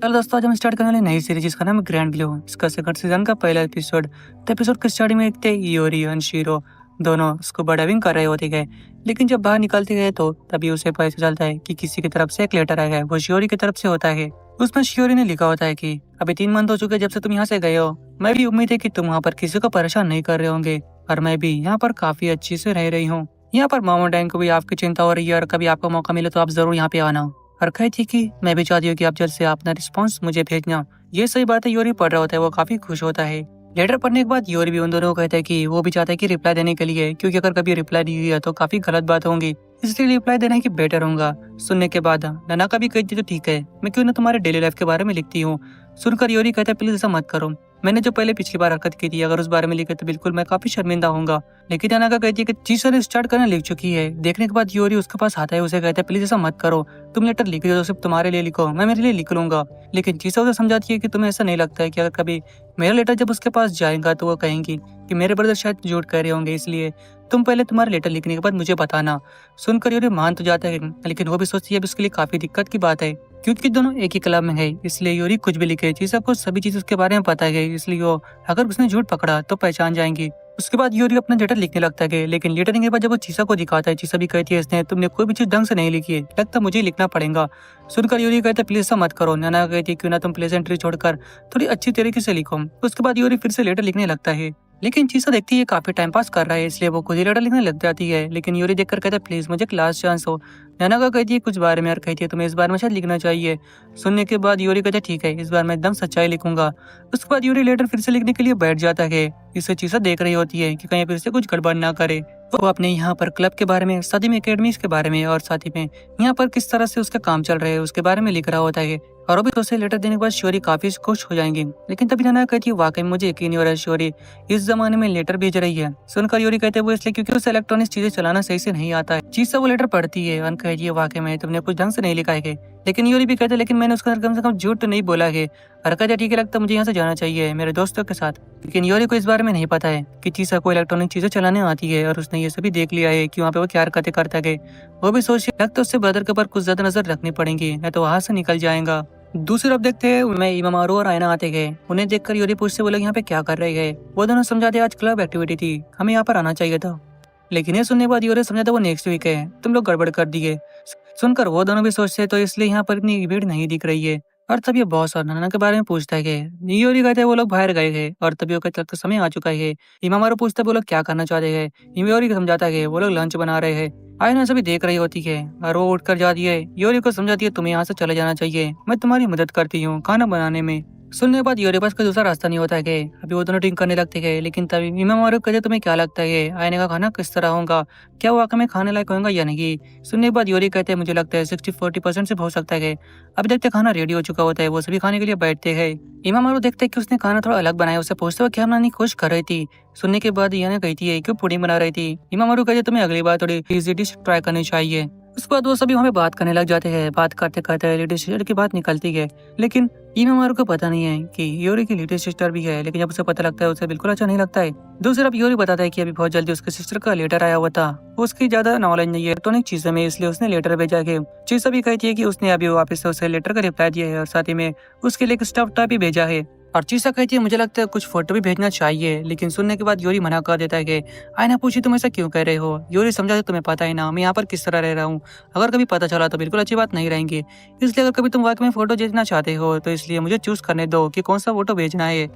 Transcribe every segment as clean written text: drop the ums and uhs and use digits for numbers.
चलो दोस्तों, आज हम स्टार्ट करने वाले नई सीरीज जिसका नाम है ग्रैंड ब्लू। इसका सेकंड सीजन का पहला एपिसोड। तो एपिसोड के स्टार्टिंग में देखते योरी और शीरो दोनों स्कूबा डाइविंग कर रहे होते गए। लेकिन जब बाहर निकलते गए तो तभी उसे पता चलता है कि किसी की तरफ से एक लेटर आया है। वो शियोरी की तरफ से होता है। उसमें शियोरी ने लिखा होता है कि अभी 3 मंथ हो चुके जब से तुम यहाँ से गए हो। मैं भी उम्मीद है कि तुम वहाँ पर किसी को परेशान नहीं कर रहे होंगे और मैं भी यहाँ पर काफी अच्छी से रह रही हूँ। यहाँ पर मामा डैन को भी आपकी चिंता हो रही है और कभी आपको मौका मिले तो आप जरूर यहाँ पे आना। और कही थी कि मैं भी चाहती हूँ कि आप जल्द से अपना रिस्पांस मुझे भेजना। ये सही बात है। योरी पढ़ रहा होता है, वो काफी खुश होता है। लेटर पढ़ने के बाद योरी भी उन दोनों को कहता है कि वो भी चाहता है कि रिप्लाई देने के लिए, क्योंकि अगर कभी रिप्लाई नहीं दिया तो काफी गलत बात होंगी, इसलिए रिप्लाई देना की बेटर होगा। सुनने के बाद नैना का भी कहती तो ठीक है, मैं क्यों ना तुम्हारे डेली लाइफ के बारे में लिखती हूँ। सुनकर योरी कहता है प्लीज ऐसा मत करो, मैंने जो पहले पिछली बार हरकत की थी अगर उस बारे में लिखे तो बिल्कुल मैं काफी शर्मिंदा होऊंगा। लेकिन अनाका कहती है कि चीसा ने स्टार्ट करना लिख चुकी है। देखने के बाद योरी उसके पास आता है, उसे कहता है प्लीज ऐसा मत करो, तुम लेटर लिख दो, सिर्फ तुम्हारे लिए लिखो, मैं मेरे लिए लिख लूंगा। लेकिन चीसा उसे समझाती है कि तुम्हें ऐसा नहीं लगता है कि अगर कभी मेरा लेटर जब उसके पास जाएगा तो वो कहेंगी कि मेरे ब्रदर शायद झूठ कह रहे होंगे, इसलिए तुम पहले तुम्हारा लेटर लिखने के बाद मुझे बताना। सुनकर योरी मान तो जाता है, लेकिन वो भी सोचती है अब इसके लिए काफी दिक्कत की बात है, क्योंकि दोनों एक ही क्लब में है, इसलिए योरी कुछ भी लिखे। चीसा को सभी चीज उसके बारे में पता है, इसलिए वो अगर उसने झूठ पकड़ा तो पहचान जाएंगी। उसके बाद योरी अपना लेटर लिखने लगता है, लेकिन लेटरिंग के बाद जब वो चीसा को दिखाता है, चीसा भी कहती है इसने तुमने कोई भी चीज ढंग से नहीं लिखी है, लगता मुझे लिखना पड़ेगा। सुनकर योरी कहता है प्लीज ऐसा मत करो। नाना कहती है क्यों ना तुम प्लेजेंट्री छोड़कर थोड़ी अच्छी तरीके से लिखो। उसके बाद योरी फिर से लेटर लिखने लगता है, लेकिन चीसा देखती है काफी टाइम पास कर रहा है, इसलिए वो खुद ही लेटर लिखने लग जाती है। लेकिन योरी देखकर कहता है प्लीज मुझे लास्ट चांस हो। नैना का कहती है कुछ बारे में और कहती है तुम्हें इस बार में शायद लिखना चाहिए। सुनने के बाद योरी कहता है ठीक है, इस बार मैं एकदम सच्चाई लिखूंगा। उसके बाद योरी लेटर फिर से लिखने के लिए बैठ जाता है। इससे चीसा देख रही होती है कि कहीं फिर से कुछ गड़बड़ ना करे। वो अपने यहाँ पर क्लब के बारे में, साथ ही में एकेडमीज के बारे में और साथ ही में यहाँ पर किस तरह से उसका काम चल रहा है उसके बारे में लिख रहा होता है। और अभी उसे लेटर देने के बाद शोरी काफी खुश हो जाएंगी। लेकिन तभी नाना कहती है वाकई मुझे यकीन नहीं हो रहा है शोरी इस जमाने में लेटर भेज रही है। सुनकर योरी कहते हैं वो इसलिए क्योंकि उसे इलेक्ट्रॉनिक चीजें चलाना सही से नहीं आता है। चीज वो लेटर पढ़ती है और कहती है वाकई में तुमने कुछ ढंग से नहीं लिखा है। लेकिन योरी भी कहते लेकिन मैंने उसके अंदर कम से कम झूठ तो नहीं बोला है। और कहते ठीक है, लगता मुझे यहाँ से जाना चाहिए मेरे दोस्तों के साथ। लेकिन योरी को इस बारे में नहीं पता है कि चीसा को इलेक्ट्रॉनिक चीजें चलाने आती है और उसने ये सभी देख लिया है कि वहाँ पे वो क्या हरकतें करता है। वो भी सोच लगता उससे ब्रदर के ऊपर कुछ ज्यादा नजर रखनी पड़ेगी, नहीं तो वहां से निकल जाएगा। दूसरी तरफ देखते हैं उनमें इमामारू और आयना आते गए। उन्हें देखकर योरी पूछते वो लोग यहाँ पे क्या कर रहे हैं। वो दोनों समझाते आज क्लब एक्टिविटी थी, हमें यहाँ पर आना चाहिए था। लेकिन ये सुनने के बाद योरी समझाता वो नेक्स्ट वीक है, तुम लोग गड़बड़ कर दिए। सुनकर वो दोनों भी सोचते तो इसलिए यहाँ पर इतनी भीड़ नहीं दिख रही है। और तब ये बॉस और नाना के बारे में पूछता है कि योरी कहते हैं वो लोग बाहर गए हैं और तभी वो कहते लगता समय आ चुका है। इमामारू पूछता है वो लोग क्या करना चाहते हैं। योरी को समझाता है वो लोग लंच बना रहे हैं। आयना सभी देख रही होती है और वो उठकर जाती है। योरी को समझाती है तुम्हें यहाँ से चले जाना चाहिए, मैं तुम्हारी मदद करती हूँ खाना बनाने में। सुनने के बाद योरी पास कोई दूसरा रास्ता नहीं होता है। अभी वो दोनों ड्रिंक करने लगते हैं। लेकिन तभी इमामारू कहते तुम्हें क्या लगता है आयने का खाना किस तरह होगा, क्या वो वाकई में खाने लायक होगा या नहीं। सुनने के बाद योरी कहते हैं मुझे लगता है 60-40% से हो सकता है। अभी देखते खाना रेडी हो चुका होता है, वो सभी खाने के लिए बैठते हैं। इमामारू देखते हैं कि उसने खाना थोड़ा अलग बनाया, उससे पूछते हुए क्या बनाने की कोशिश कर रही थी। सुनने के बाद यानी कहती है क्यों पुडिंग बना रही थी। इमामारू कहते तुम्हें अगली बार थोड़ी इजी डिश ट्राई करनी चाहिए। उसके बाद वो सभी वहाँ पे बात करने लग जाते हैं। बात करते करते लेडी सिस्टर की बात निकलती है। लेकिन इमामारू को पता नहीं है कि योरी की लेडी सिस्टर भी है। लेकिन जब उसे पता लगता है उसे बिल्कुल अच्छा नहीं लगता है। दूसरी तरफ योरी बताता है कि अभी बहुत जल्दी उसके सिस्टर का लेटर आया हुआ था, उसकी ज्यादा नॉलेज नहीं है इलेक्ट्रॉनिक चीजों में, इसलिए उसने लेटर भेजा है। चीसा भी कहती है कि उसने अभी वापस से उसे लेटर का रिप्लाई दिया है और साथ ही में उसके लिए एक स्टफ टॉय भी भेजा है। और चीसा कहती है मुझे लगता है कुछ फोटो भी भेजना चाहिए। लेकिन सुनने के बाद योरी मना कर देता है कि आयना पूछी तुम ऐसा क्यों कह रहे हो। योरी समझा तुम्हें पता है ना मैं यहाँ पर किस तरह रह रहा हूँ, अगर कभी पता चला तो बिल्कुल अच्छी बात नहीं रहेंगी, इसलिए अगर कभी तुम वाकई में फोटो भेजना चाहते हो तो इसलिए मुझे चूज करने दो कि कौन सा फोटो भेजना है।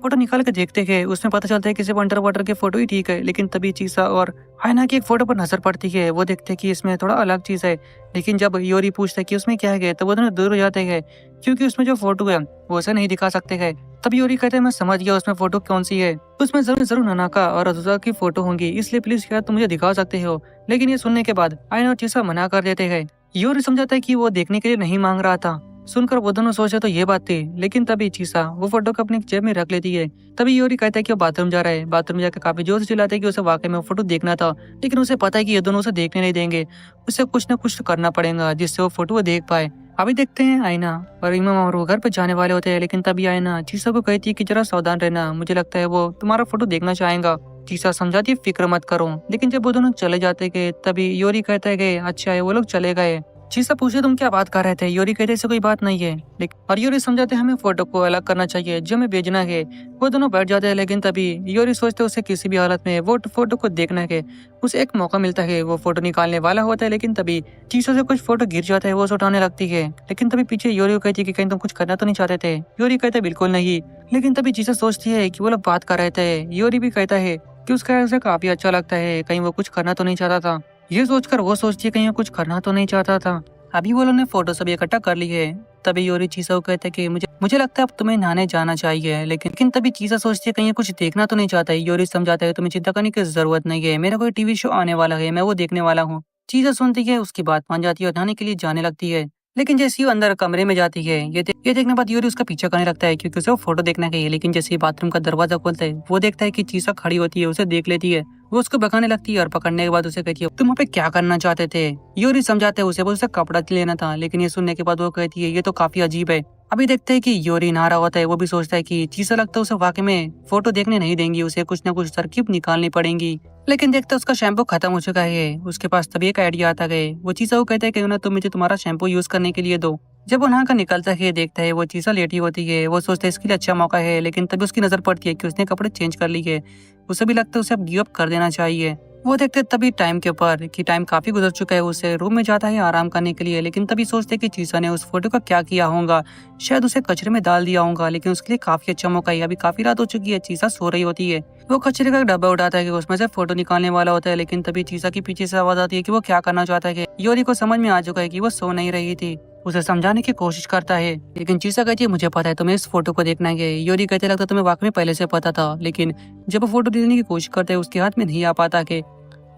फोटो निकाल के देखते हैं, उसमें पता चलता है कि सिर्फ अंडर वाटर के फोटो ही ठीक है। लेकिन तभी चीसा और आयना की एक फोटो पर नजर पड़ती है। वो देखते हैं कि इसमें थोड़ा अलग चीज है। लेकिन जब योरी पूछता है कि उसमें क्या है तो वो दोनों दूर हो जाते हैं, क्योंकि उसमें जो फोटो है वो उसे नहीं दिखा सकते हैं। तब योरी कहते हैं मैं समझ गया उसमें फोटो कौन सी है, उसमें जरूर ननाका और अज़ुज़ा की फोटो होंगी, इसलिए प्लीज क्या तुम मुझे दिखा सकते हो। लेकिन ये सुनने के बाद आयना और चीसा मना कर देते हैं। योरी समझाता है कि वो देखने के लिए नहीं मांग रहा था। सुनकर वो दोनों सोचे तो ये बात थी। लेकिन तभी चीसा वो फोटो को अपनी जेब में रख लेती है। तभी योरी कहता है कि वो बाथरूम जा रहा है। बाथरूम में जाकर काफी जोर से चिल्लाता है कि उसे वाकई में फोटो देखना था। लेकिन उसे पता है कि ये दोनों उसे देखने नहीं देंगे, उसे कुछ न कुछ करना पड़ेगा जिससे वो फोटो देख पाए। अभी देखते हैं आयना और इमामारू घर पे जाने वाले होते हैं। लेकिन तभी आयना चीसा को कहती है कि जरा सावधान रहना, मुझे लगता है वो तुम्हारा फोटो देखना चाहेगा। चीसा समझाती है फिक्र मत करो। लेकिन जब वो दोनों चले जाते गए तभी योरी कहता है अच्छा है वो लोग चले गए। चीसा पूछे तुम क्या बात कर रहे थे। योरी कहते ऐसे कोई बात नहीं है, लेकिन और योरी समझाते हमें फोटो को अलग करना चाहिए जो हमें भेजना है। वो दोनों बैठ जाते हैं, लेकिन तभी योरी सोचते उसे किसी भी हालत में वो फोटो को देखना है। उसे एक मौका मिलता है, वो फोटो निकालने वाला होता है, लेकिन तभी चीसा से कुछ फोटो गिर जाता है। वो उसे उठाने लगती है, लेकिन तभी पीछे योरी को कहती है कि कहीं तुम कुछ करना तो नहीं चाहते थे। योरी कहते बिल्कुल नहीं, लेकिन तभी चीसा सोचती है कि वो लोग बात कर रहे थे। योरी भी कहता है कि उसका ऐसे काफी अच्छा लगता है, कहीं वो कुछ करना तो नहीं चाहता था। ये सोचकर वो सोचती है कहीं वो कुछ करना तो नहीं चाहता था। अभी वो लोगों ने फोटो सभी इकट्ठा कर ली है। तभी योरी चीसा को कहते हैं कि मुझे लगता है अब तुम्हें नहाने जाना चाहिए, लेकिन तभी चीसा सोचती है कहीं ये कुछ देखना तो नहीं चाहता है। योरी समझाता है तुम्हें चिंता करने की जरूरत नहीं है, मेरा कोई टीवी शो आने वाला है, मैं वो देखने वाला हूँ। चीजा सुनती है, उसकी बात मान जाती है और नहाने के लिए जाने लगती है। लेकिन जैसे ही वो अंदर कमरे में जाती है, ये देखने बाद योरी उसका पीछा करने लगता है क्योंकि उसे वो फोटो देखना है। लेकिन जैसे ही बाथरूम का दरवाजा खोलता है, वो देखता है कि चीसा खड़ी होती है, उसे देख लेती है। वो उसको भगाने लगती है और पकड़ने के बाद उसे कहती है तुम वहाँ पे क्या करना चाहते थे। योरी समझाते हैं उसे, वो उसे कपड़ा लेना था। लेकिन ये सुनने के बाद वो कहती है ये तो काफी अजीब है। अभी देखते हैं कि योरी नहा रहा होता है। वो भी सोचता है कि चीसा लगता है उसे वाकई में फोटो देखने नहीं देंगी, उसे कुछ न कुछ तरकीब निकालनी पड़ेगी। लेकिन देखते उसका शैम्पू खत्म हो चुका है। उसके पास तभी एक आइडिया आता है। वो चीसा को कहता है कि तुम मुझे तुम्हारा शैम्पू यूज करने के लिए दो। जब वो नहा कर निकलता है, देखता है वो चीसा लेटी होती है। वो सोचता है इसके लिए अच्छा मौका है, लेकिन तभी उसकी नजर पड़ती है कि उसने कपड़े चेंज कर लिए है। उसे भी लगता है उसे अब गिव अप कर देना चाहिए। वो देखते तभी टाइम के ऊपर कि टाइम काफी गुजर चुका है। उसे रूम में जाता है आराम करने के लिए, लेकिन तभी सोचते कि चीसा ने उस फोटो का क्या किया होगा। शायद उसे कचरे में डाल दिया होगा, लेकिन उसके लिए काफी अच्छा मौका है। अभी काफी रात हो चुकी है, चीसा सो रही होती है। वो कचरे का डब्बा उठाता है कि उसमें से फोटो निकालने वाला होता है, लेकिन तभी चीसा की पीछे से आवाज आती है कि वो क्या करना चाहता है। योरी को समझ में आ चुका है कि वो सो नहीं रही थी। उसे समझाने की कोशिश करता है, लेकिन चीसा कहती है मुझे पता है तुम्हें इस फोटो को देखना है। योरी कहते लगता तुम्हें वाकई में पहले से पता था, लेकिन जब वो फोटो लेने की कोशिश करते है उसके हाथ में नहीं आ पाता के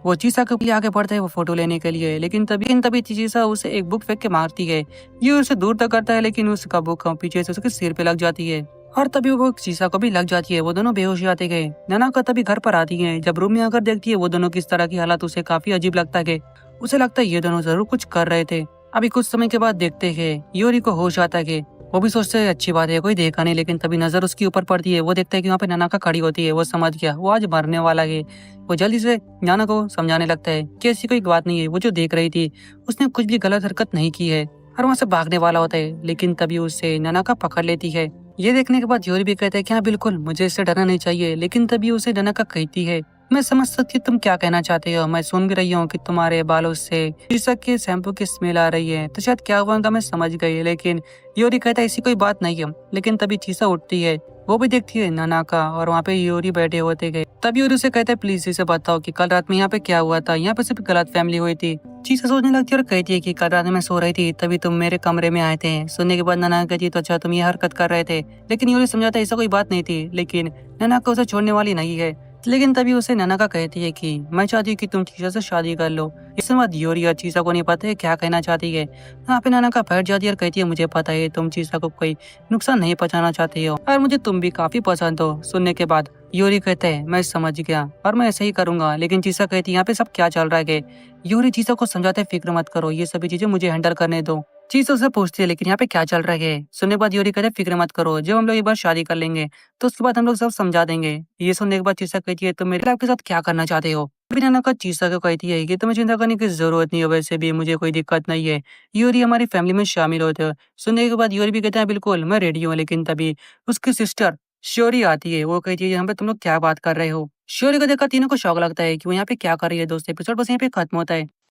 वो चीसा के लिए आगे बढ़ता है वो फोटो लेने के लिए। लेकिन तभी चीसा उसे एक बुक फेंक के मारती है। ये उसे दूर तक करता है, लेकिन उसका बुक पीछे से उसके सिर पे लग जाती है और तभी वो चीसा को भी लग जाती है। वो दोनों बेहोश हो जाते गए। नैना का तभी घर पर आती है। जब रूम में आकर देखती है वो दोनों किस तरह की हालत, उसे काफी अजीब लगता है। उसे लगता है ये दोनों जरूर कुछ कर रहे थे। अभी कुछ समय के बाद देखते हैं योरी को होश आता है। वो भी सोचते है अच्छी बात है कोई देखा नहीं, लेकिन तभी नजर उसके ऊपर पड़ती है। वो देखता है कि वहाँ पे नैना का खड़ी होती है। वो समझ गया वो आज मरने वाला है। वो जल्दी से नैना को समझाने लगता है कि ऐसी कोई बात नहीं है, वो जो देख रही थी उसने कुछ भी गलत हरकत नहीं की है, और वहाँ से भागने वाला होता है। लेकिन तभी उसे नैना का पकड़ लेती है। ये देखने के बाद योरी भी कहता है कि हाँ बिल्कुल मुझे इससे डरना नहीं चाहिए। लेकिन तभी उसे नैना का कहती है मैं समझ सकती हूँ तुम क्या कहना चाहते हो, मैं सुन भी रही हूँ कि तुम्हारे बालों से शीशक के शैम्पू की स्मेल आ रही है, तो शायद क्या हुआ मैं समझ गई। लेकिन योरी कहता है ऐसी कोई बात नहीं है। लेकिन तभी चीसा उठती है, वो भी देखती है नाना का, और वहाँ पे योरी बैठे होते गए। तब योरी उसे कहता है प्लीज इसे बताओ कि कल रात में यहाँ पे क्या हुआ था, यहाँ पे सिर्फ गलत फैमिली हुई थी। चीसा सोचने लगती है और कहती है कि कल रात में सो रही थी तभी तुम मेरे कमरे में आए थे। सुनने के बाद नाना कहती है तो अच्छा तुम ये हरकत कर रहे थे। लेकिन योरी समझाता है ऐसा कोई बात नहीं थी, लेकिन नाना को उसे छोड़ने वाली नहीं है। लेकिन तभी उसे नैना का कहती है कि मैं चाहती हूँ कि तुम चीसा से शादी कर लो। इसके बाद योरी और चीसा को नहीं पता है क्या कहना चाहती है। यहाँ पे नैना का बैठ जाती है और कहती है मुझे पता है तुम चीसा को कोई नुकसान नहीं पहुंचाना चाहती हो और मुझे तुम भी काफी पसंद हो। सुनने के बाद योरी कहते हैं मैं समझ गया और मैं ऐसे ही करूंगा। लेकिन चीसा कहती है यहाँ पे सब क्या चल रहा है। योरी चीसा को समझाते फिक्र मत करो, ये सभी चीजें मुझे हैंडल करने दो। चीसा उसे पूछती है लेकिन यहाँ पे क्या चल रहा है। सुनने के बाद योरी कहते फिक्र मत करो, जब हम लोग एक बार शादी कर लेंगे तो उसके बाद हम लोग सब समझा देंगे। ये सुनने के बाद चीसा कहती है तुम मेरे आपके साथ क्या करना चाहते हो। फिर नैना का चीसा को कहती है कि तुम्हें चिंता करने की जरूरत नहीं है, वैसे भी मुझे कोई दिक्कत नहीं है, योरी हमारी फैमिली में शामिल होते हो। सुनने के बाद योरी भी कहता है बिल्कुल मैं रेडी हूँ। लेकिन तभी उसकी सिस्टर श्योरी आती है। वो कहती है यहाँ पे तुम लोग क्या बात कर रहे हो। श्योरी को देखकर तीनों को शौक लगता है कि वो यहाँ पे क्या कर रही है। दोस्त एपिसोड बस यहाँ पे खत्म होता है।